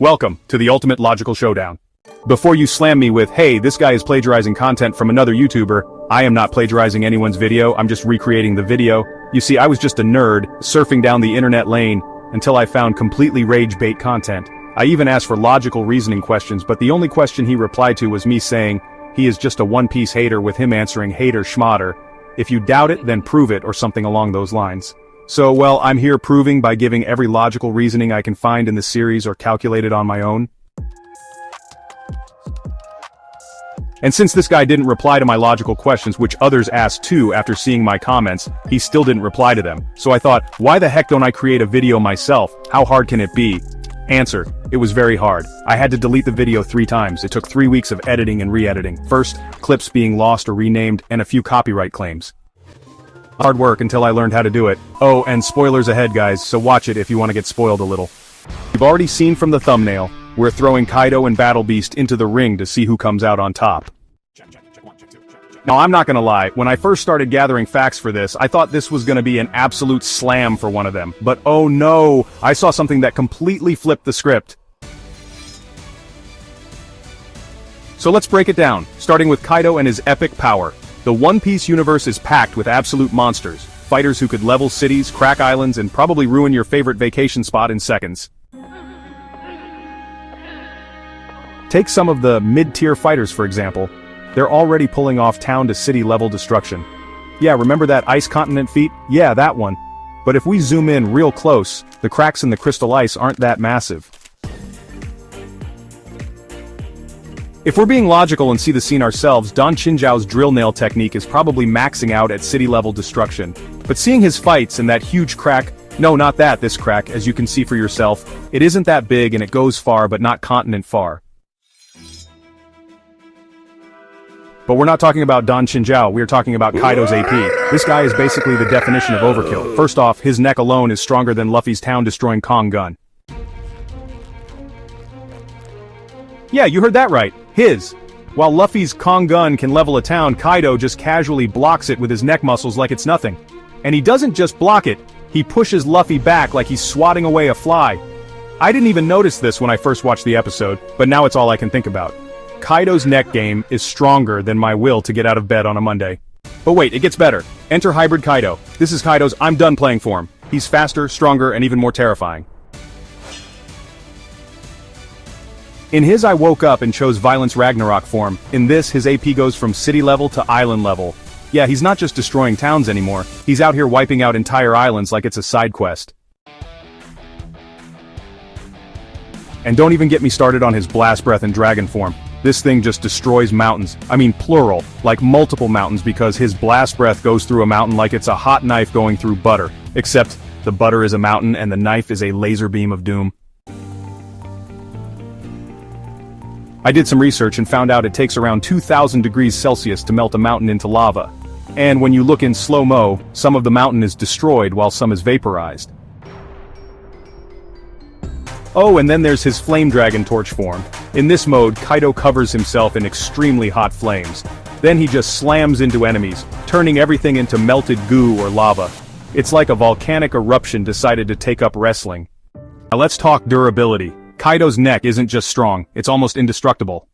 Welcome to the ultimate logical showdown. Before you slam me with, hey, this guy is plagiarizing content from another YouTuber, I am not plagiarizing anyone's video, I'm just recreating the video. You see, I was just a nerd, surfing down the internet lane, until I found completely rage-bait content. I even asked for logical reasoning questions, but the only question he replied to was me saying, he is just a One Piece hater, with him answering hater schmatter. If you doubt it, then prove it, or something along those lines. So, well, I'm here proving by giving every logical reasoning I can find in the series or calculated on my own. And since this guy didn't reply to my logical questions, which others asked too after seeing my comments, he still didn't reply to them. So I thought, why the heck don't I create a video myself? How hard can it be? Answer: it was very hard. I had to delete the video 3 times. It took 3 weeks of editing and re-editing. First, clips being lost or renamed, and a few copyright claims. Hard work until I learned how to do it. Oh, and spoilers ahead, guys, so watch it if you want to get spoiled a little. You've already seen from the thumbnail, we're throwing Kaido and Battlebeast into the ring to see who comes out on top. Now, I'm not gonna lie, when I first started gathering facts for this, I thought this was gonna be an absolute slam for one of them. But oh no, I saw something that completely flipped the script. So let's break it down, starting with Kaido and his epic power. The One Piece universe is packed with absolute monsters, fighters who could level cities, crack islands, and probably ruin your favorite vacation spot in seconds. Take some of the mid-tier fighters for example. They're already pulling off town-to-city level destruction. Yeah, remember that ice continent feat? Yeah, that one. But if we zoom in real close, the cracks in the crystal ice aren't that massive. If we're being logical and see the scene ourselves, Don Chinzhao's drill nail technique is probably maxing out at city-level destruction. But seeing his fights and that huge crack, no, not that, this crack, as you can see for yourself, it isn't that big and it goes far but not continent far. But we're not talking about Don Chinzhao, we're talking about Kaido's AP. This guy is basically the definition of overkill. First off, his neck alone is stronger than Luffy's town-destroying Kong gun. Yeah, you heard that right. His. While Luffy's Kong gun can level a town, Kaido just casually blocks it with his neck muscles like it's nothing. And he doesn't just block it, he pushes Luffy back like he's swatting away a fly. I didn't even notice this when I first watched the episode, but now it's all I can think about. Kaido's neck game is stronger than my will to get out of bed on a Monday. But wait, it gets better. Enter Hybrid Kaido. This is Kaido's I'm done playing form. He's faster, stronger, and even more terrifying. In his I woke up and chose Violence Ragnarok form. In this, his AP goes from city level to island level. Yeah, he's not just destroying towns anymore, he's out here wiping out entire islands like it's a side quest. And don't even get me started on his Blast Breath and Dragon form. This thing just destroys mountains, I mean plural, like multiple mountains because his Blast Breath goes through a mountain like it's a hot knife going through butter. Except, the butter is a mountain and the knife is a laser beam of doom. I did some research and found out it takes around 2,000 degrees Celsius to melt a mountain into lava. And when you look in slow-mo, some of the mountain is destroyed while some is vaporized. Oh, and then there's his Flame Dragon Torch form. In this mode, Kaido covers himself in extremely hot flames. Then he just slams into enemies, turning everything into melted goo or lava. It's like a volcanic eruption decided to take up wrestling. Now let's talk durability. Kaido's neck isn't just strong, it's almost indestructible.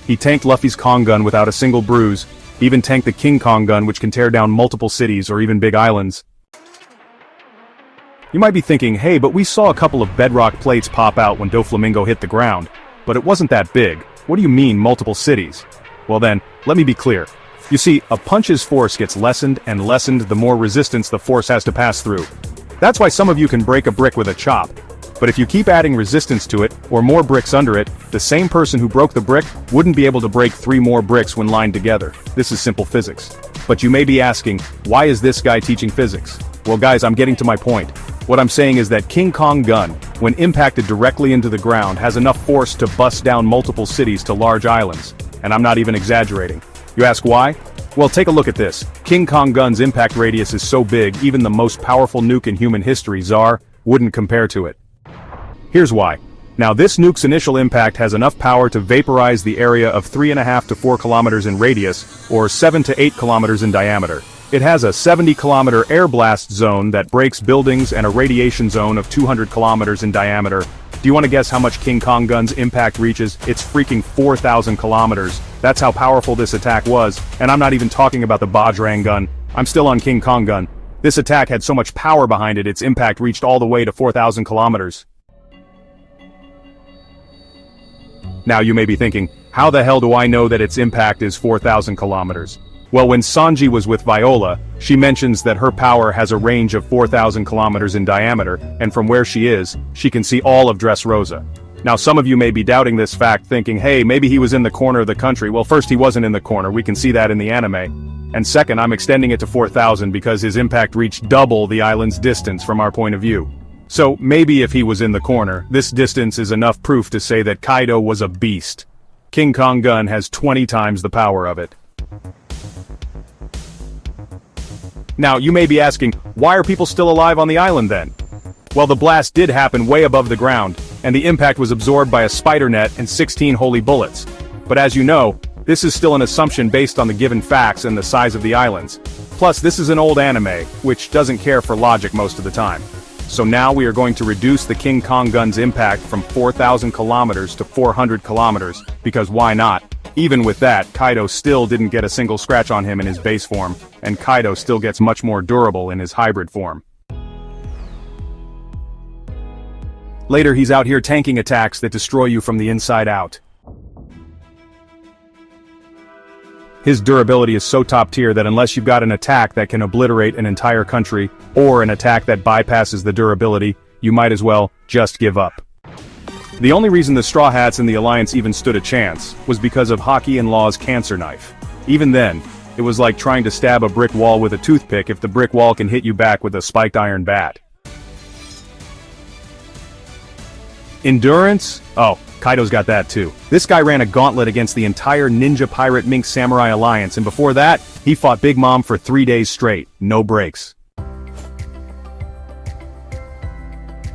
He tanked Luffy's Kong gun without a single bruise, even tanked the King Kong gun which can tear down multiple cities or even big islands. You might be thinking, hey, but we saw a couple of bedrock plates pop out when Doflamingo hit the ground. But it wasn't that big. What do you mean, multiple cities? Well then, let me be clear. You see, a punch's force gets lessened and lessened the more resistance the force has to pass through. That's why some of you can break a brick with a chop. But if you keep adding resistance to it, or more bricks under it, the same person who broke the brick wouldn't be able to break 3 more bricks when lined together. This is simple physics. But you may be asking, why is this guy teaching physics? Well guys, I'm getting to my point. What I'm saying is that King Kong gun, when impacted directly into the ground, has enough force to bust down multiple cities to large islands. And I'm not even exaggerating. You ask why? Well, take a look at this. King Kong gun's impact radius is so big, even the most powerful nuke in human history, Tsar, wouldn't compare to it. Here's why. Now this nuke's initial impact has enough power to vaporize the area of 3.5 to 4 kilometers in radius, or 7 to 8 kilometers in diameter. It has a 70-kilometer air blast zone that breaks buildings and a radiation zone of 200 kilometers in diameter. Do you want to guess how much King Kong Gun's impact reaches? It's freaking 4,000 kilometers. That's how powerful this attack was, and I'm not even talking about the Bajrang gun. I'm still on King Kong Gun. This attack had so much power behind it, its impact reached all the way to 4,000 kilometers. Now you may be thinking, how the hell do I know that its impact is 4,000 kilometers? Well, when Sanji was with Viola, she mentions that her power has a range of 4,000 kilometers in diameter, and from where she is, she can see all of Dressrosa. Now some of you may be doubting this fact, thinking, hey, maybe he was in the corner of the country. Well, first, he wasn't in the corner, we can see that in the anime. And second, I'm extending it to 4,000 because his impact reached double the island's distance from our point of view. So, maybe if he was in the corner, this distance is enough proof to say that Kaido was a beast. King Kong Gun has 20 times the power of it. Now, you may be asking, why are people still alive on the island then? Well, the blast did happen way above the ground, and the impact was absorbed by a spider net and 16 holy bullets. But as you know, this is still an assumption based on the given facts and the size of the islands. Plus, this is an old anime, which doesn't care for logic most of the time. So now we are going to reduce the King Kong Gun's impact from 4,000 kilometers to 400 kilometers, because why not? Even with that, Kaido still didn't get a single scratch on him in his base form, and Kaido still gets much more durable in his hybrid form. Later he's out here tanking attacks that destroy you from the inside out. His durability is so top tier that unless you've got an attack that can obliterate an entire country, or an attack that bypasses the durability, you might as well just give up. The only reason the Straw Hats and the Alliance even stood a chance was because of Haki and Law's cancer knife. Even then, it was like trying to stab a brick wall with a toothpick if the brick wall can hit you back with a spiked iron bat. Endurance? Oh, Kaido's got that too. This guy ran a gauntlet against the entire Ninja Pirate Mink Samurai Alliance, and before that, he fought Big Mom for 3 days straight, no breaks.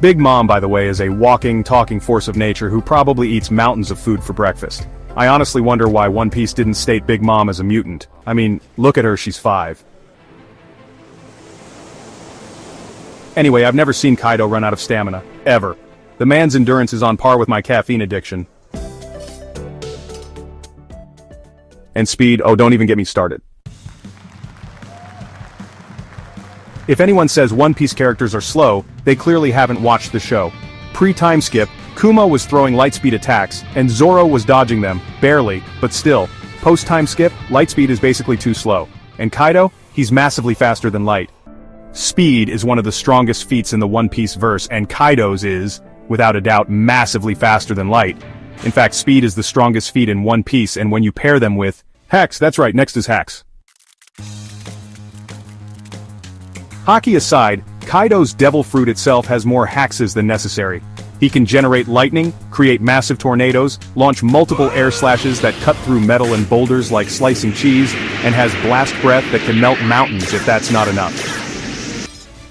Big Mom, by the way, is a walking, talking force of nature who probably eats mountains of food for breakfast. I honestly wonder why One Piece didn't state Big Mom as a mutant. I mean, look at her, she's 5. Anyway, I've never seen Kaido run out of stamina, ever. The man's endurance is on par with my caffeine addiction. And speed, oh, don't even get me started. If anyone says One Piece characters are slow, they clearly haven't watched the show. Pre-time skip, Kuma was throwing lightspeed attacks, and Zoro was dodging them, barely, but still. Post-time skip, lightspeed is basically too slow. And Kaido, he's massively faster than light. Speed is one of the strongest feats in the One Piece verse, and Kaido's is, without a doubt, massively faster than light. In fact, speed is the strongest feat in One Piece, and when you pair them with Hex, that's right, next is Hex. Haki aside, Kaido's Devil Fruit itself has more hexes than necessary. He can generate lightning, create massive tornadoes, launch multiple air slashes that cut through metal and boulders like slicing cheese, and has blast breath that can melt mountains if that's not enough.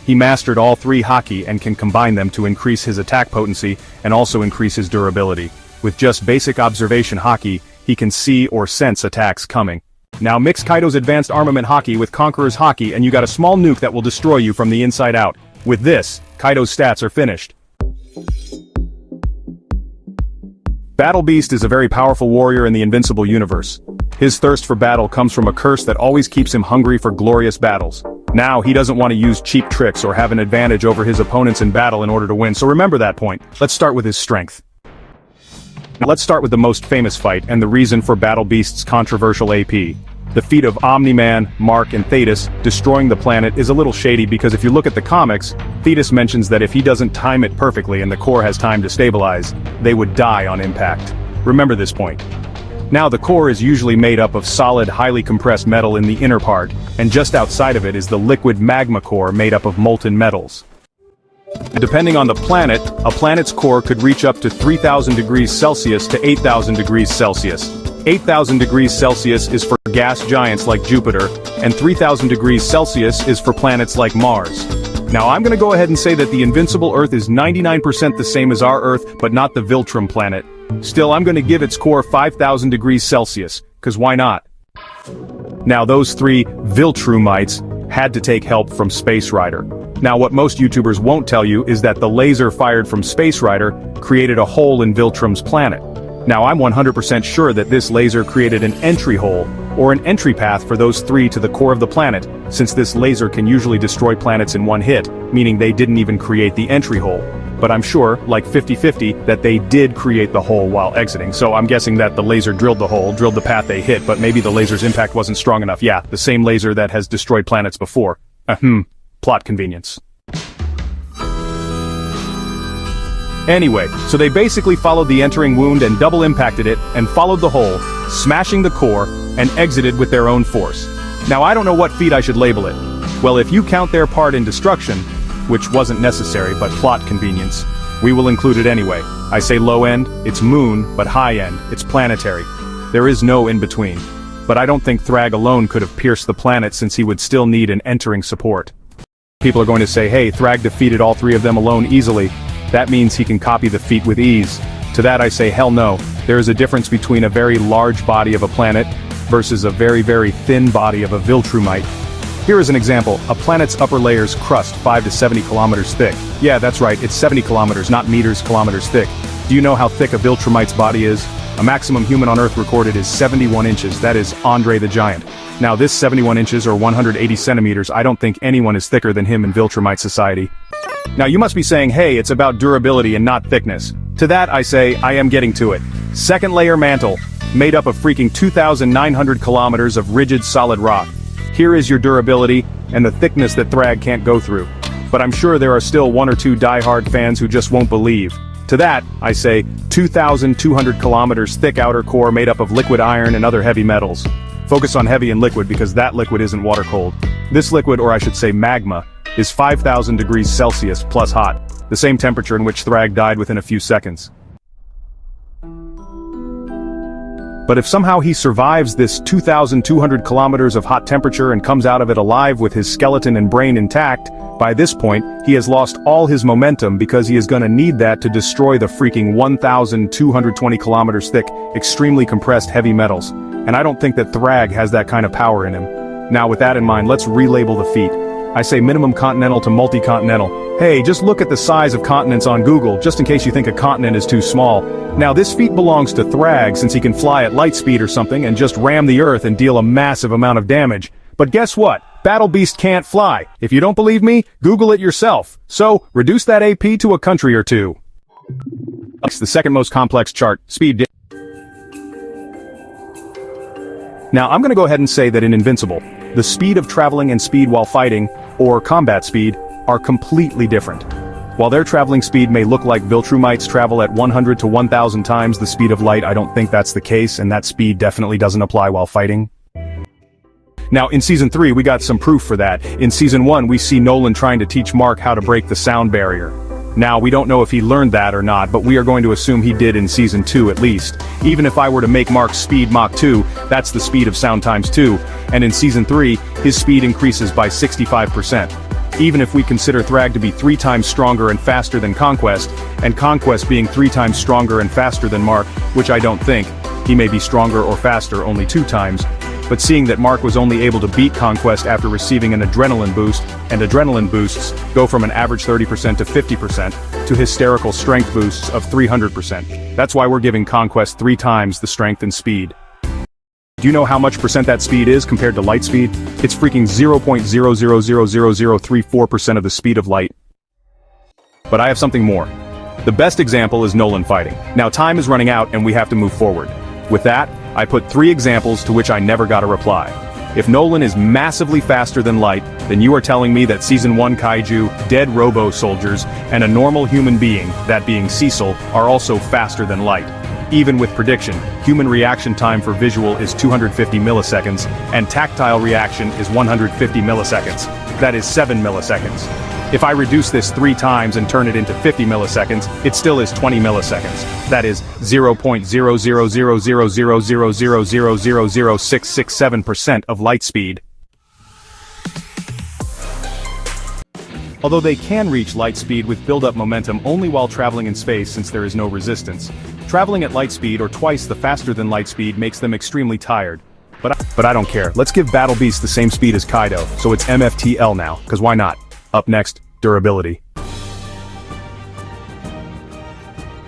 He mastered all 3 haki and can combine them to increase his attack potency and also increase his durability. With just basic observation haki, he can see or sense attacks coming. Now mix Kaido's advanced armament haki with Conqueror's haki and you got a small nuke that will destroy you from the inside out. With this, Kaido's stats are finished. Battlebeast is a very powerful warrior in the Invincible universe. His thirst for battle comes from a curse that always keeps him hungry for glorious battles. Now, he doesn't want to use cheap tricks or have an advantage over his opponents in battle in order to win, so remember that point. Let's start with his strength. Now let's start with the most famous fight and the reason for Battlebeast's controversial AP. The feat of Omni-Man, Mark, and Thetis destroying the planet is a little shady because if you look at the comics, Thetis mentions that if he doesn't time it perfectly and the core has time to stabilize, they would die on impact. Remember this point. Now the core is usually made up of solid, highly compressed metal in the inner part, and just outside of it is the liquid magma core made up of molten metals. Depending on the planet, a planet's core could reach up to 3,000 degrees Celsius to 8,000 degrees Celsius. 8,000 degrees Celsius is for gas giants like Jupiter, and 3,000 degrees Celsius is for planets like Mars. Now I'm gonna go ahead and say that the Invincible Earth is 99% the same as our Earth, but not the Viltrum planet. Still, I'm gonna give its core 5,000 degrees Celsius, cause why not? Now those 3 Viltrumites had to take help from Space Rider. Now what most YouTubers won't tell you is that the laser fired from Space Rider created a hole in Viltrum's planet. Now I'm 100% sure that this laser created an entry hole, or an entry path for those three to the core of the planet, since this laser can usually destroy planets in one hit, meaning they didn't even create the entry hole. But I'm sure, like 50-50, that they did create the hole while exiting, so I'm guessing that the laser drilled the hole, drilled the path they hit, but maybe the laser's impact wasn't strong enough. Yeah, the same laser that has destroyed planets before. Plot convenience. Anyway, so they basically followed the entering wound and double impacted it, and followed the hole, smashing the core, and exited with their own force. Now I don't know what feat I should label it. Well, if you count their part in destruction, which wasn't necessary but plot convenience, we will include it anyway. I say low end, it's moon, but high end, it's planetary. There is no in between. But I don't think Thrag alone could have pierced the planet since he would still need an entering support. People are going to say, hey, Thrag defeated all three of them alone easily. That means he can copy the feat with ease. To that I say hell no. There is a difference between a very large body of a planet versus a very thin body of a Viltrumite. Here is an example, a planet's upper layer's crust 5 to 70 kilometers thick. Yeah, that's right, it's 70 kilometers, not meters, kilometers thick. Do you know how thick a Viltrumite's body is? A maximum human on Earth recorded is 71 inches, that is Andre the Giant. Now this 71 inches or 180 centimeters, I don't think anyone is thicker than him in Viltrumite society. Now you must be saying, hey, it's about durability and not thickness. To that I say, I am getting to it. Second layer mantle, made up of freaking 2,900 kilometers of rigid solid rock. Here is your durability, and the thickness that Thrag can't go through. But I'm sure there are still one or two die-hard fans who just won't believe. To that, I say, 2,200 kilometers thick outer core made up of liquid iron and other heavy metals. Focus on heavy and liquid because that liquid isn't water cold. This liquid, or I should say magma, is 5,000 degrees Celsius plus hot, the same temperature in which Thrag died within a few seconds. But if somehow he survives this 2,200 kilometers of hot temperature and comes out of it alive with his skeleton and brain intact, by this point, he has lost all his momentum because he is gonna need that to destroy the freaking 1,220 kilometers thick, extremely compressed heavy metals. And I don't think that Thrag has that kind of power in him. Now with that in mind, let's relabel the feat. I say minimum continental to multi-continental. Hey, just look at the size of continents on Google, just in case you think a continent is too small. Now this feat belongs to Thrag since he can fly at light speed or something and just ram the Earth and deal a massive amount of damage. But guess what? Battlebeast can't fly. If you don't believe me, Google it yourself. So, reduce that AP to a country or two. It's the second most complex chart, speed. Now I'm gonna go ahead and say that in Invincible, the speed of traveling and speed while fighting, or combat speed, are completely different. While their traveling speed may look like Viltrumites travel at 100 to 1,000 times the speed of light, I don't think that's the case, and that speed definitely doesn't apply while fighting. Now in Season 3 we got some proof for that. In Season 1 we see Nolan trying to teach Mark how to break the sound barrier. Now we don't know if he learned that or not, but we are going to assume he did in Season 2 at least. Even if I were to make Mark's speed Mach 2, that's the speed of sound times 2, and in Season 3, his speed increases by 65%. Even if we consider Thrag to be 3 times stronger and faster than Conquest, and Conquest being 3 times stronger and faster than Mark, which I don't think, he may be stronger or faster only 2 times, but seeing that Mark was only able to beat Conquest after receiving an adrenaline boost, and adrenaline boosts go from an average 30% to 50%, to hysterical strength boosts of 300%. That's why we're giving Conquest 3 times the strength and speed. Do you know how much percent that speed is compared to light speed? It's freaking 0.0000034% of the speed of light. But I have something more. The best example is Nolan fighting. Now time is running out and we have to move forward. With that, I put 3 examples to which I never got a reply. If Nolan is massively faster than light, then you are telling me that Season 1 kaiju, dead robo-soldiers, and a normal human being, that being Cecil, are also faster than light. Even with prediction, human reaction time for visual is 250 milliseconds, and tactile reaction is 150 milliseconds. That is 7 milliseconds. If I reduce this 3 times and turn it into 50 milliseconds, it still is 20 milliseconds. That is 0.0000000000667% of light speed. Although they can reach light speed with build-up momentum only while traveling in space since there is no resistance, traveling at light speed or twice the faster than light speed makes them extremely tired. But I don't care. Let's give battlebeast the same speed as Kaido, so it's MFTL now, cause why not? Up next, durability.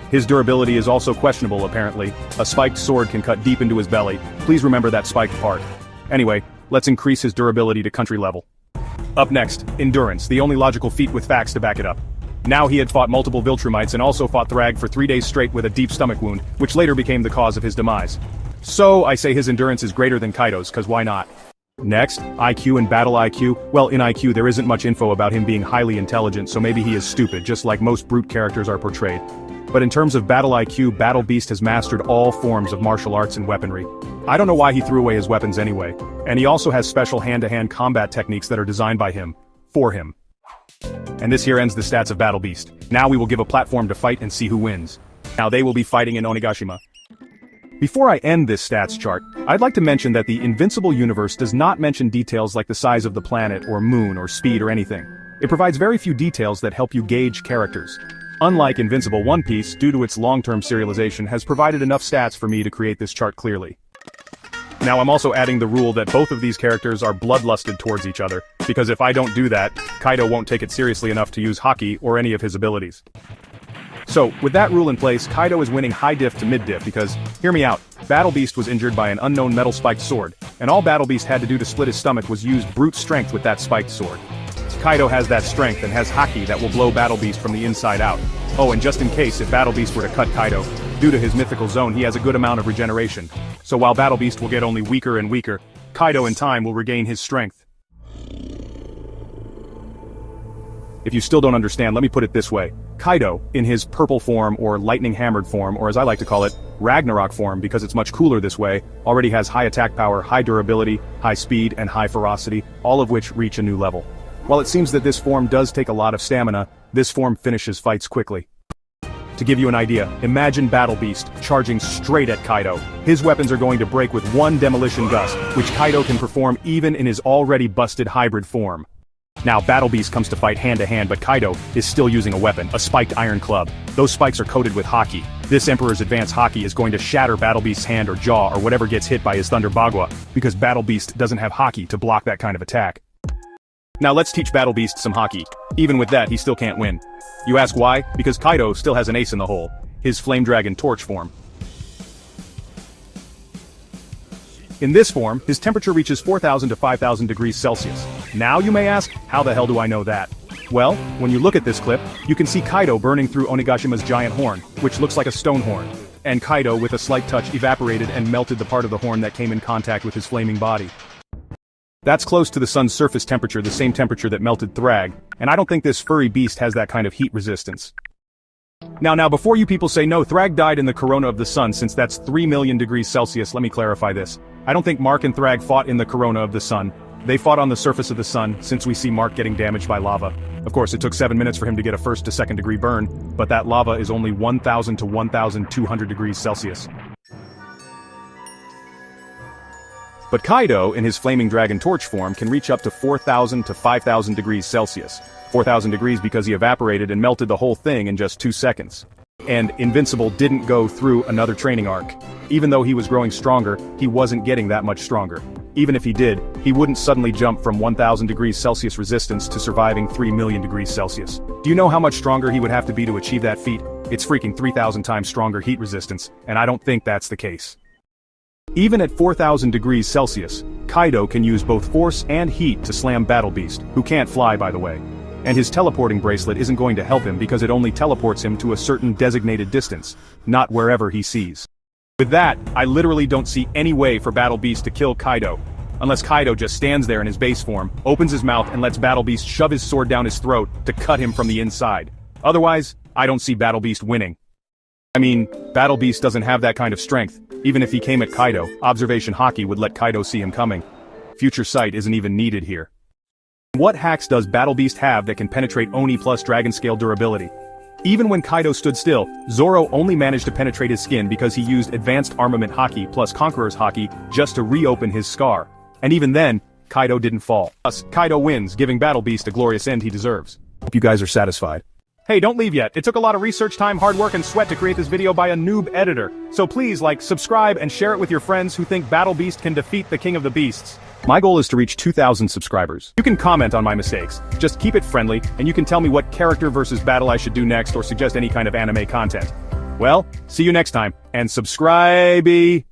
His durability is also questionable apparently. A spiked sword can cut deep into his belly. Please remember that spiked part. Anyway, let's increase his durability to country level. Up next, endurance, the only logical feat with facts to back it up. Now he had fought multiple Viltrumites and also fought Thrag for 3 days straight with a deep stomach wound, which later became the cause of his demise. So, I say his endurance is greater than Kaido's, cause why not? Next, IQ and battle IQ. Well, in IQ there isn't much info about him being highly intelligent, so maybe he is stupid, just like most brute characters are portrayed. But in terms of battle IQ, battlebeast has mastered all forms of martial arts and weaponry. I don't know why he threw away his weapons anyway, and he also has special hand-to-hand combat techniques that are designed by him, for him. And this here ends the stats of battlebeast. Now we will give a platform to fight and see who wins. Now they will be fighting in Onigashima. Before I end this stats chart, I'd like to mention that the Invincible universe does not mention details like the size of the planet or moon or speed or anything. It provides very few details that help you gauge characters. Unlike Invincible, One Piece, due to its long-term serialization, has provided enough stats for me to create this chart clearly. Now I'm also adding the rule that both of these characters are bloodlusted towards each other, because if I don't do that, Kaido won't take it seriously enough to use haki or any of his abilities. So, with that rule in place, Kaido is winning high diff to mid diff because, hear me out, battlebeast was injured by an unknown metal spiked sword, and all battlebeast had to do to split his stomach was use brute strength with that spiked sword. Kaido has that strength and has haki that will blow battlebeast from the inside out. Oh, and just in case if battlebeast were to cut Kaido, due to his mythical zone he has a good amount of regeneration. So while battlebeast will get only weaker and weaker, Kaido in time will regain his strength. If you still don't understand, let me put it this way. Kaido, in his purple form or lightning hammered form, or as I like to call it, Ragnarok form because it's much cooler this way, already has high attack power, high durability, high speed, and high ferocity, all of which reach a new level. While it seems that this form does take a lot of stamina, this form finishes fights quickly. To give you an idea, imagine battlebeast charging straight at Kaido. His weapons are going to break with one demolition gust, which Kaido can perform even in his already busted hybrid form. Now battlebeast comes to fight hand to hand, but Kaido is still using a weapon, a spiked iron club. Those spikes are coated with haki. This Emperor's advanced haki is going to shatter battlebeast's hand or jaw or whatever gets hit by his Thunder Bagua, because battlebeast doesn't have haki to block that kind of attack. Now let's teach battlebeast some haki. Even with that, he still can't win. You ask why? Because Kaido still has an ace in the hole. His Flame Dragon Torch form. In this form, his temperature reaches 4,000 to 5,000 degrees Celsius. Now you may ask, how the hell do I know that? Well, when you look at this clip, you can see Kaido burning through Onigashima's giant horn, which looks like a stone horn. And Kaido, with a slight touch, evaporated and melted the part of the horn that came in contact with his flaming body. That's close to the sun's surface temperature, the same temperature that melted Thrag, and I don't think this furry beast has that kind of heat resistance. Now before you people say no, Thrag died in the corona of the sun since that's 3 million degrees Celsius, let me clarify this. I don't think Mark and Thrag fought in the corona of the sun. They fought on the surface of the sun, since we see Mark getting damaged by lava. Of course, it took 7 minutes for him to get a 1st to 2nd degree burn, but that lava is only 1,000 to 1,200 degrees Celsius. But Kaido, in his Flaming Dragon Torch form, can reach up to 4,000 to 5,000 degrees Celsius. 4,000 degrees because he evaporated and melted the whole thing in just 2 seconds. And Invincible didn't go through another training arc. Even though he was growing stronger, he wasn't getting that much stronger. Even if he did, he wouldn't suddenly jump from 1,000 degrees Celsius resistance to surviving 3 million degrees Celsius. Do you know how much stronger he would have to be to achieve that feat? It's freaking 3,000 times stronger heat resistance, and I don't think that's the case. Even at 4,000 degrees Celsius, Kaido can use both force and heat to slam battlebeast, who can't fly by the way. And his teleporting bracelet isn't going to help him because it only teleports him to a certain designated distance, not wherever he sees. With that, I literally don't see any way for battlebeast to kill Kaido, unless Kaido just stands there in his base form, opens his mouth and lets battlebeast shove his sword down his throat to cut him from the inside. Otherwise, I don't see battlebeast winning. I mean, battlebeast doesn't have that kind of strength. Even if he came at Kaido, observation haki would let Kaido see him coming. Future sight isn't even needed here. What hacks does battlebeast have that can penetrate Oni plus dragon scale durability? Even when Kaido stood still, Zoro only managed to penetrate his skin because he used advanced armament haki plus conqueror's haki just to reopen his scar. And even then, Kaido didn't fall. Thus, Kaido wins, giving battlebeast the glorious end he deserves. Hope you guys are satisfied. Hey, don't leave yet. It took a lot of research time, hard work, and sweat to create this video by a noob editor. So please, like, subscribe, and share it with your friends who think Battlebeast can defeat the King of the Beasts. My goal is to reach 2,000 subscribers. You can comment on my mistakes. Just keep it friendly, and you can tell me what character versus battle I should do next or suggest any kind of anime content. Well, see you next time, and subscribe!